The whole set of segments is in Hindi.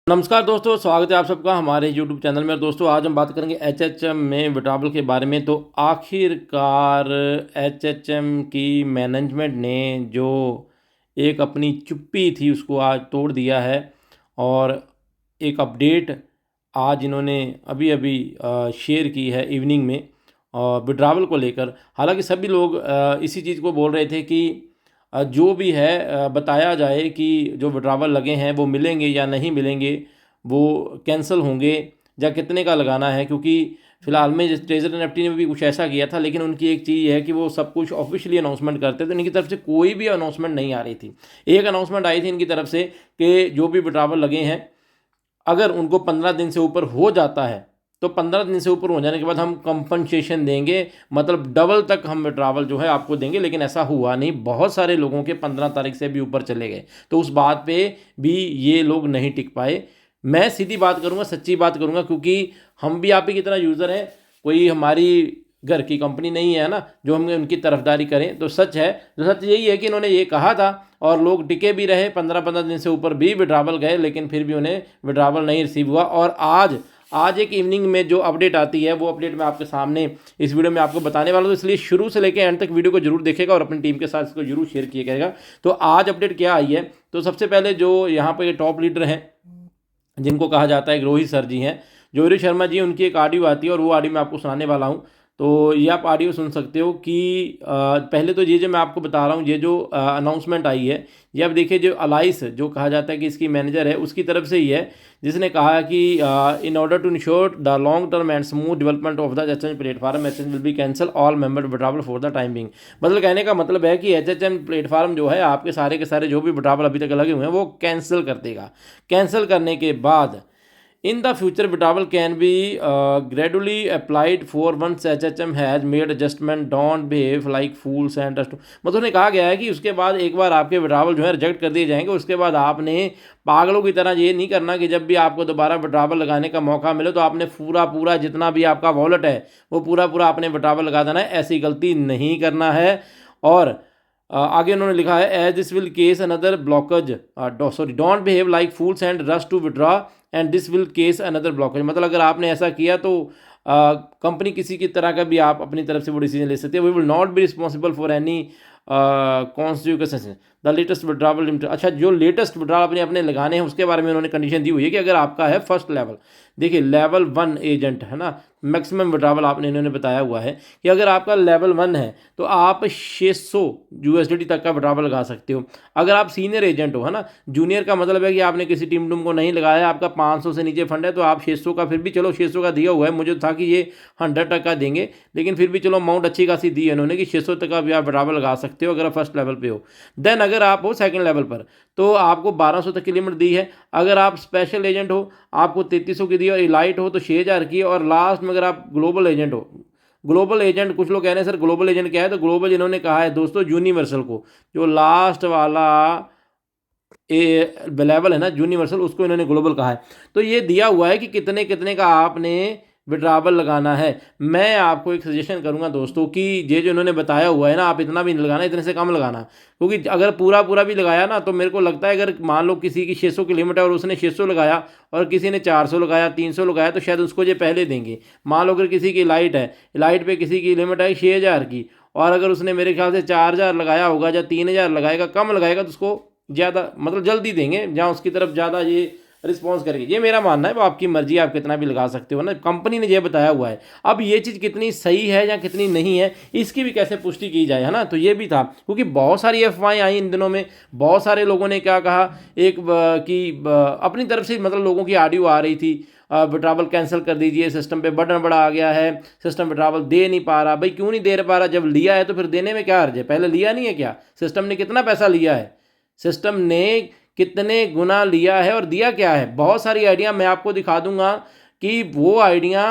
नमस्कार दोस्तों, स्वागत है आप सबका हमारे YouTube चैनल में। दोस्तों आज हम बात करेंगे एचएचएम में। दोस्तों आज हम बात करेंगे एचएचएम में विड्रॉवल के बारे में। तो आखिरकार एचएचएम की मैनेजमेंट ने जो एक अपनी चुप्पी थी उसको आज तोड़ दिया है और एक अपडेट आज इन्होंने अभी अभी शेयर की है इवनिंग में विड्रॉवल को लेकर। हालांकि सभी लोग इसी चीज़ को बोल रहे थे कि जो भी है बताया जाए कि जो विड्रॉवल लगे हैं वो मिलेंगे या नहीं मिलेंगे, वो कैंसिल होंगे या कितने का लगाना है। क्योंकि फ़िलहाल में जैसे ट्रेजर एनएफटी ने भी कुछ ऐसा किया था, लेकिन उनकी एक चीज़ है कि वो सब कुछ ऑफिशियली अनाउंसमेंट करते थे। इनकी तरफ से कोई भी अनाउंसमेंट नहीं आ रही थी। एक अनाउंसमेंट आई थी इनकी तरफ से कि जो भी विड्रॉवल लगे हैं अगर उनको 15 दिन से ऊपर हो जाता है तो 15 दिन से ऊपर हो जाने के बाद हम कंपनसेशन देंगे, मतलब डबल तक हम विड्रॉवल जो है आपको देंगे। लेकिन ऐसा हुआ नहीं, बहुत सारे लोगों के 15 तारीख से भी ऊपर चले गए। तो उस बात पे भी ये लोग नहीं टिक पाए। मैं सीधी बात करूँगा, सच्ची बात करूँगा, क्योंकि हम भी आप ही की तरह यूज़र हैं, कोई हमारी घर की कंपनी नहीं है ना जो हम उनकी तरफदारी करें। तो सच है, जो सच यही है कि इन्होंने ये कहा था और लोग टिके भी रहे। 15 दिन से ऊपर भी विड्रॉवल गए, लेकिन फिर भी उन्हें विड्रॉवल नहीं रिसीव हुआ। और आज एक इवनिंग में जो अपडेट आती है वो अपडेट मैं आपके सामने इस वीडियो में आपको बताने वाला हूँ। इसलिए शुरू से लेकर एंड तक वीडियो को जरूर देखेगा और अपनी टीम के साथ इसको जरूर शेयर किया तो आज अपडेट क्या आई है, तो सबसे पहले जो यहाँ पर टॉप लीडर हैं जिनको कहा जाता है रोहित सर जी हैं, जो रोहित शर्मा जी, उनकी एक ऑडियो आती है और वो ऑडियो मैं आपको सुनाने वाला हूँ। तो ये आप ऑडियो सुन सकते हो कि पहले तो ये जो मैं आपको बता रहा हूँ, ये जो अनाउंसमेंट आई है, ये अब देखिए, जो अलाइस जो कहा जाता है कि इसकी मैनेजर है, उसकी तरफ से ही है, जिसने कहा कि in order to ensure the long term and smooth development of the HHM platform, HHM will be cancel all member withdrawal for the time being. मतलब कहने का मतलब है कि एचएचएम प्लेटफॉर्म जो है आपके सारे के सारे जो भी विड्रॉवल अभी तक लगे हुए हैं वो कैंसिल कर देगा। कैंसिल करने के बाद in the future withdrawal can be gradually applied for once HHM has made adjustment, don't behave like fools and just मतलब उन्हें कहा गया है कि उसके बाद एक बार आपके विड्रॉवल जो है रिजेक्ट कर दिए जाएंगे, उसके बाद आपने पागलों की तरह ये नहीं करना कि जब भी आपको दोबारा विड्रॉवल लगाने का मौका मिले तो आपने पूरा जितना भी आपका वॉलेट है वो पूरा आपने विड्रॉवल लगा देना है। ऐसी गलती नहीं करना है। और आगे उन्होंने लिखा है as this will cause another blockage, sorry, don't behave like fools and rush to withdraw and this will cause another blockage. मतलब अगर आपने ऐसा किया तो कंपनी किसी की तरह का भी आप अपनी तरफ से वो डिसीजन ले सकते हैं। We will not be responsible for any consequences the latest withdrawal limited. अच्छा, जो लेटेस्ट विड्रॉवल अपने लगाने हैं उसके बारे में उन्होंने कंडीशन दी हुई है कि अगर आपका है फर्स्ट लेवल, देखिए लेवल 1 एजेंट है ना, मैक्सिमम विड्रॉवल आपने इन्होंने बताया हुआ है कि अगर आपका लेवल 1 है तो आप 600 यूएसडीटी तक का विड्रॉवल लगा सकते हो। अगर आप सीनियर एजेंट हो, है ना, जूनियर का मतलब है कि आपने किसी टीम को नहीं लगाया, आपका 500 से नीचे फंड है, तो आप 600 का, फिर भी चलो 600 का दिया हुआ है, मुझे था कि ये 100 तक का देंगे, लेकिन फिर भी चलो अमाउंट अच्छी खासी दी है उन्होंने कि 600 तक का भी आप विड्रॉवल लगा सकते हो अगर आप फर्स्ट लेवल पे हो। देन अगर आप हो सेकंड लेवल पर तो आपको 1200 तक की लिमिट दी है। अगर आप स्पेशल एजेंट हो आपको 3300 की दी, और इलाइट हो तो 6000 की, और लास्ट में अगर आप ग्लोबल एजेंट हो, ग्लोबल एजेंट, कुछ लोग कह रहे हैं सर ग्लोबल एजेंट क्या है, तो ग्लोबल इन्होंने कहा है दोस्तों यूनिवर्सल को, जो लास्ट वाला लेवल है ना यूनिवर्सल, उसको इन्होंने ग्लोबल कहा है। तो ये दिया हुआ है कि कितने कितने का आपने विड्रॉवल लगाना है। मैं आपको एक सजेशन करूंगा दोस्तों कि ये जो इन्होंने बताया हुआ है ना, आप इतना भी नहीं लगाना, इतने से कम लगाना, क्योंकि अगर पूरा भी लगाया ना तो मेरे को लगता है अगर मान लो किसी की 600 की लिमिट है और उसने 600 लगाया और किसी ने 400 लगाया, 300 लगाया, तो शायद उसको ये पहले देंगे। मान लो अगर किसी की लाइट है, लाइट पे किसी की लिमिट है 6000 की, और अगर उसने मेरे ख्याल से 4000 लगाया होगा या 3000 लगाएगा, कम लगाएगा, तो उसको ज़्यादा मतलब जल्दी देंगे, जहाँ उसकी तरफ ज़्यादा ये रिस्पॉन्स करेंगे। ये मेरा मानना है, वो आपकी मर्जी, आप कितना भी लगा सकते हो ना, कंपनी ने ये बताया हुआ है। अब ये चीज़ कितनी सही है या कितनी नहीं है इसकी भी कैसे पुष्टि की जाए, है ना। तो ये भी था, क्योंकि बहुत सारी अफवाहें आई इन दिनों में, बहुत सारे लोगों ने क्या कहा, एक कि अपनी तरफ से मतलब लोगों की ऑडियो आ रही थी, विड्रॉवल कैंसिल कर दीजिए, सिस्टम पे बटन बड़ा आ गया है, सिस्टम विड्रॉवल दे नहीं पा रहा। भाई क्यों नहीं दे पा रहा, जब लिया है तो फिर देने में क्या हर्ज है, पहले लिया नहीं है क्या, सिस्टम ने कितना पैसा लिया है, सिस्टम ने कितने गुना लिया है और दिया क्या है। बहुत सारी आइडिया मैं आपको दिखा दूंगा कि वो आइडिया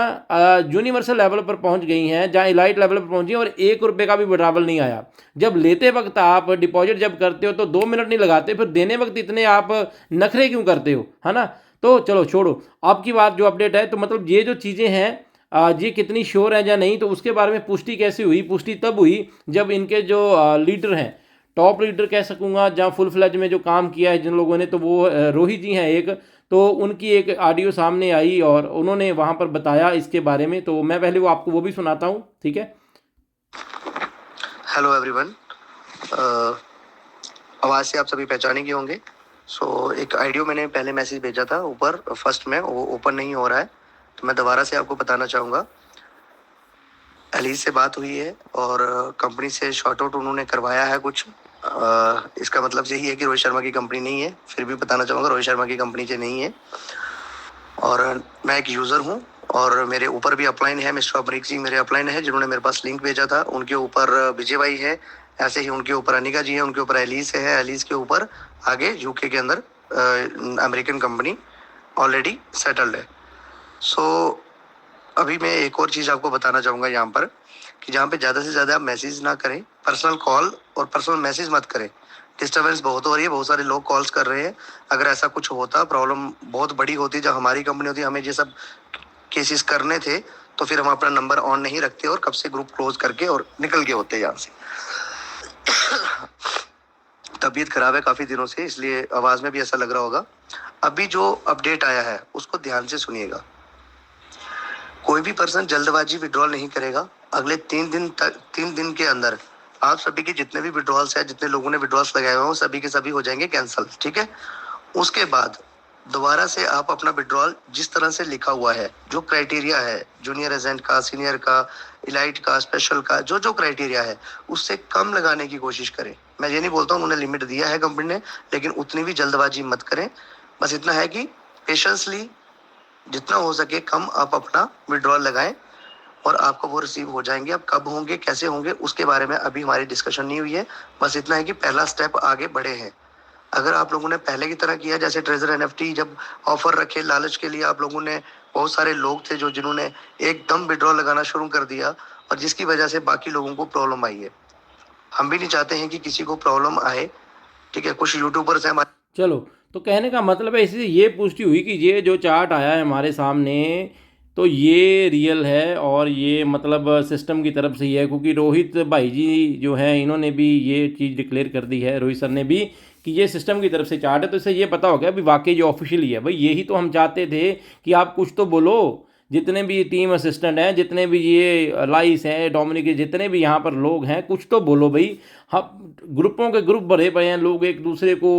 यूनिवर्सल लेवल पर पहुंच गई हैं, जहां इलाइट लेवल पर पहुंची हैं, और 1 रुपये का भी विड्रॉवल नहीं आया। जब लेते वक्त आप डिपॉजिट जब करते हो तो 2 मिनट नहीं लगाते, फिर देने वक्त इतने आप नखरे क्यों करते हो, है ना। तो चलो छोड़ो, आपकी बात जो अपडेट है, तो मतलब ये जो चीज़ें हैं ये कितनी श्योर है या नहीं, तो उसके बारे में पुष्टि कैसे हुई, पुष्टि तब हुई जब इनके जो लीडर हैं, टॉप लीडर कह सकूंगा, जहाँ फुल फ्लैज में जो काम किया है जिन लोगों ने, तो वो रोहित जी हैं एक, तो उनकी एक ऑडियो सामने आई और उन्होंने वहाँ पर बताया इसके बारे में। तो मैं पहले आपको वो भी सुनाता हूँ, ठीक है। हेलो एवरीवन, आवाज़ से आप सभी पहचानेंगे होंगे। एक ऑडियो मैंने पहले मैसेज भेजा था ऊपर फर्स्ट में, वो ओपन नहीं हो रहा है, तो मैं दोबारा से आपको बताना चाहूँगा। एलीज से बात हुई है और कंपनी से शॉर्ट आउट उन्होंने करवाया है कुछ। इसका मतलब यही है कि रोहित शर्मा की कंपनी नहीं है। फिर भी बताना चाहूँगा, रोहित शर्मा की कंपनी से नहीं है। और मैं एक यूज़र हूँ और मेरे ऊपर भी अपलाइन है, मिस्टर अमरीक सिंह मेरे अपलाइन है, जिन्होंने मेरे पास लिंक भेजा था। उनके ऊपर विजय भाई है, ऐसे ही उनके ऊपर अनिका जी है, उनके ऊपर एलिस है, एलिस के ऊपर आगे यूके के अंदर अमेरिकन कंपनी ऑलरेडी सेटल्ड है। अभी मैं एक और चीज़ आपको बताना चाहूँगा यहाँ पर, कि जहाँ पे ज़्यादा से ज़्यादा मैसेज ना करें, पर्सनल कॉल और पर्सनल मैसेज मत करें। डिस्टर्बेंस बहुत हो रही है, बहुत सारे लोग कॉल्स कर रहे हैं। अगर ऐसा कुछ होता, प्रॉब्लम बहुत बड़ी होती, जब हमारी कंपनी होती, हमें ये सब केसेस करने थे, तो फिर हम अपना नंबर ऑन नहीं रखते और कब से ग्रुप क्लोज करके और निकल के होते यहाँ से। तबीयत खराब है काफ़ी दिनों से, इसलिए आवाज़ में भी ऐसा लग रहा होगा। अभी जो अपडेट आया है उसको ध्यान से सुनिएगा। कोई भी पर्सन जल्दबाजी विड्रॉल नहीं करेगा। अगले 3 दिन के अंदर आप सभी के जितने भी विड्रॉल्स है, जितने लोगों ने विड्रॉल्स लगाए हुए हैं, सभी के सभी हो जाएंगे कैंसिल, ठीक है। उसके बाद दोबारा से आप अपना विड्रॉल जिस तरह से लिखा हुआ है, जो क्राइटेरिया है, जूनियर एजेंट का, सीनियर का, इलाइट का, स्पेशल का, जो जो क्राइटेरिया है, उससे कम लगाने की कोशिश करें। मैं ये नहीं बोलता हूँ, उन्होंने लिमिट दिया है कंपनी ने, लेकिन उतनी भी जल्दबाजी मत करें। बस इतना है कि पेशेंसली जितना हो सके कम आप अपना विड्रॉल लगाएं और आपको वो रिसीव हो जाएंगे। अब कब होंगे, कैसे होंगे, उसके बारे में अभी हमारी डिस्कशन नहीं हुई है। बस इतना है कि पहला स्टेप आगे बढ़े हैं। अगर आप लोगों ने पहले की तरह किया, जैसे ट्रेजर एनएफटी जब ऑफर रखे लालच के लिए, आप लोगों ने, बहुत सारे लोग थे जो जिन्होंने एकदम विड्रॉल लगाना शुरू कर दिया और जिसकी वजह से बाकी लोगों को प्रॉब्लम आई है। हम भी नहीं चाहते हैं कि किसी को प्रॉब्लम आए, ठीक है। कुछ यूट्यूबर्स हैं चलो, तो कहने का मतलब है, इससे ये पुष्टि हुई कि ये जो चार्ट आया है हमारे सामने, तो ये रियल है और ये मतलब सिस्टम की तरफ से ही है। क्योंकि रोहित भाई जी जो हैं, इन्होंने भी ये चीज़ डिक्लेयर कर दी है, रोहित सर ने भी, कि ये सिस्टम की तरफ से चार्ट है। तो इससे ये पता हो गया अभी वाकई जो ऑफिशियली है भाई, यही तो हम चाहते थे कि आप कुछ तो बोलो। जितने भी टीम असिस्टेंट हैं, जितने भी ये लाइस हैं, डोमिनिक, जितने भी यहाँ पर लोग हैं, कुछ तो बोलो भाई। हम ग्रुपों के ग्रुप भरे पड़े हैं, लोग एक दूसरे को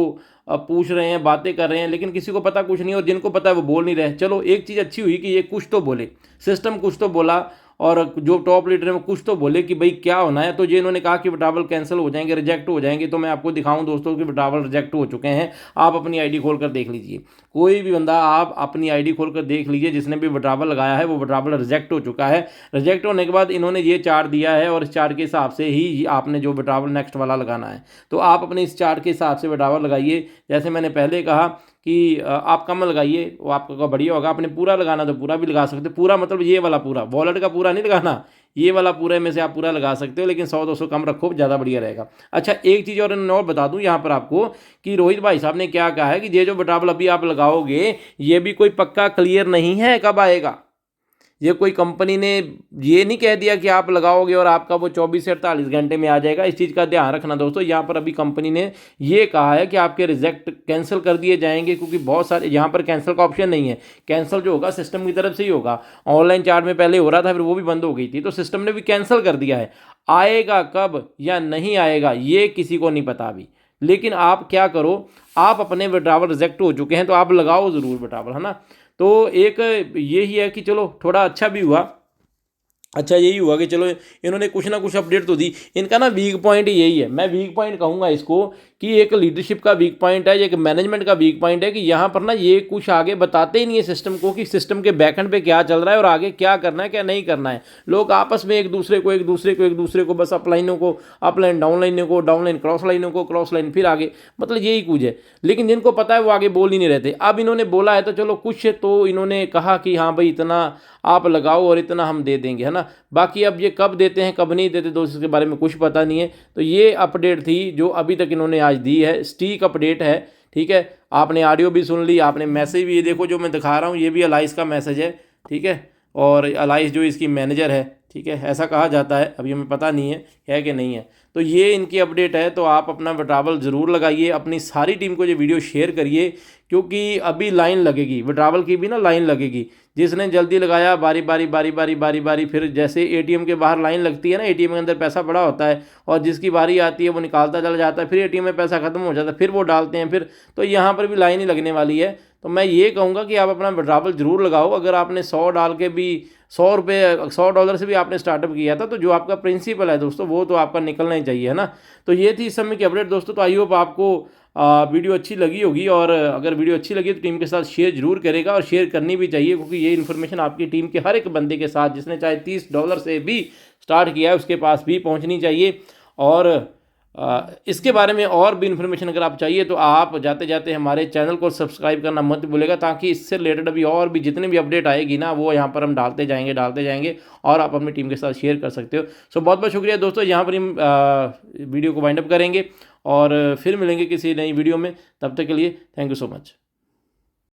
पूछ रहे हैं, बातें कर रहे हैं, लेकिन किसी को पता कुछ नहीं, और जिनको पता है वो बोल नहीं रहे। चलो, एक चीज़ अच्छी हुई कि ये कुछ तो बोले, सिस्टम कुछ तो बोला, और जो टॉप लीडर है वो कुछ तो बोले कि भाई क्या होना है। तो ये इन्होंने कहा कि विड्रॉवल कैंसिल हो जाएंगे, रिजेक्ट हो जाएंगे। तो मैं आपको दिखाऊं दोस्तों कि विड्रॉवल रिजेक्ट हो चुके हैं। आप अपनी आईडी खोलकर देख लीजिए, कोई भी बंदा आप अपनी आईडी खोलकर देख लीजिए, जिसने भी विड्रॉवल लगाया है वो विड्रॉवल रिजेक्ट हो चुका है। रिजेक्ट होने के बाद इन्होंने ये चार्ट दिया है और इस चार्ट के हिसाब से ही आपने जो विड्रॉवल नेक्स्ट वाला लगाना है। तो आप अपने इस चार्ट के हिसाब से विड्रॉवल लगाइए। जैसे मैंने पहले कहा कि आप कम लगाइए, वो आपका बढ़िया होगा। आपने पूरा लगाना तो पूरा भी लगा सकते हो। पूरा मतलब ये वाला पूरा, वॉलेट का पूरा नहीं लगाना, ये वाला पूरे में से आप पूरा लगा सकते हो, लेकिन 100-200 कम रखो, ज़्यादा बढ़िया रहेगा। अच्छा, एक चीज़ और बता दूं यहाँ पर आपको, कि रोहित भाई साहब ने क्या कहा है कि ये जो विड्रॉवल अभी आप लगाओगे, ये भी कोई पक्का क्लियर नहीं है कब आएगा। ये कोई कंपनी ने ये नहीं कह दिया कि आप लगाओगे और आपका वो 24 से 48 घंटे में आ जाएगा। इस चीज़ का ध्यान रखना दोस्तों। यहाँ पर अभी कंपनी ने ये कहा है कि आपके रिजेक्ट कैंसिल कर दिए जाएंगे, क्योंकि बहुत सारे यहाँ पर कैंसिल का ऑप्शन नहीं है। कैंसिल जो होगा सिस्टम की तरफ से ही होगा। ऑनलाइन चार्ट में पहले हो रहा था, फिर वो भी बंद हो गई थी, तो सिस्टम ने भी कैंसिल कर दिया है। आएगा कब या नहीं आएगा ये किसी को नहीं पता अभी। लेकिन आप क्या करो, आप अपने विड्रॉवल रिजेक्ट हो चुके हैं तो आप लगाओ ज़रूर विड्रॉवल, है ना। तो एक यही है कि चलो थोड़ा अच्छा भी हुआ। अच्छा यही हुआ कि चलो इन्होंने कुछ ना कुछ अपडेट तो दी। इनका ना वीक पॉइंट यही है, मैं वीक पॉइंट कहूँगा इसको, कि एक लीडरशिप का वीक पॉइंट है, एक मैनेजमेंट का वीक पॉइंट है, कि यहाँ पर ना ये कुछ आगे बताते ही नहीं है सिस्टम को, कि सिस्टम के बैकएंड पे क्या चल रहा है और आगे क्या करना है क्या नहीं करना है। लोग आपस में एक दूसरे को बस अपलाइनों को अपलाइन, डाउनलाइनों को डाउनलाइन, क्रॉस लाइनों को क्रॉस लाइन, फिर आगे, मतलब यही कुछ है। लेकिन जिनको पता है वो आगे बोल ही नहीं रहते। अब इन्होंने बोला है तो चलो कुछ तो इन्होंने कहा कि हाँ भाई इतना आप लगाओ और इतना हम दे देंगे, है ना। बाकी अब ये कब देते हैं कब नहीं देते दोस्तों, इसके बारे में कुछ पता नहीं है। तो ये अपडेट थी जो अभी तक इन्होंने आज दी है, स्टीक अपडेट है, ठीक है। आपने ऑडियो भी सुन ली, आपने मैसेज भी, ये देखो जो मैं दिखा रहा हूँ ये भी अलाइस का मैसेज है, ठीक है। और अलाइस जो इसकी मैनेजर है, ठीक है, ऐसा कहा जाता है, अभी हमें पता नहीं है कि नहीं है। तो ये इनकी अपडेट है। तो आप अपना विड्रॉवल ज़रूर लगाइए, अपनी सारी टीम को ये वीडियो शेयर करिए, क्योंकि अभी लाइन लगेगी, विड्रॉवल की भी ना लाइन लगेगी। जिसने जल्दी लगाया बारी बारी बारी बारी बारी बारी, फिर जैसे एटीएम के बाहर लाइन लगती है ना, एटीएम के अंदर पैसा पड़ा होता है और जिसकी बारी आती है वो निकालता चला जाता है, फिर एटीएम में पैसा खत्म हो जाता है, फिर वो डालते हैं फिर। तो यहाँ पर भी लाइन ही लगने वाली है। तो मैं ये कहूँगा कि आप अपना विड्रॉवल ज़रूर लगाओ। अगर आपने 100 डाल के भी $100 से भी आपने स्टार्टअप किया था, तो जो आपका प्रिंसिपल है दोस्तों वो तो आपका निकलना ही चाहिए, है ना। तो ये थी इस समय की अपडेट दोस्तों। तो आई होप आपको वीडियो अच्छी लगी होगी, और अगर वीडियो अच्छी लगी तो टीम के साथ शेयर जरूर करेगा, और शेयर करनी भी चाहिए, क्योंकि ये इन्फॉर्मेशन आपकी टीम के हर एक बंदे के साथ, जिसने चाहे $30 से भी स्टार्ट किया है, उसके पास भी पहुंचनी चाहिए। और इसके बारे में और भी इन्फॉर्मेशन अगर आप चाहिए तो आप जाते जाते हमारे चैनल को सब्सक्राइब करना मत भूलेगा, ताकि इससे रिलेटेड अभी और भी जितने भी अपडेट आएगी ना, वो यहाँ पर हम डालते जाएंगे और आप अपनी टीम के साथ शेयर कर सकते हो। सो बहुत बहुत शुक्रिया दोस्तों। यहाँ पर हम वीडियो को वाइंड अप करेंगे और फिर मिलेंगे किसी नई वीडियो में। तब तक के लिए थैंक यू सो मच।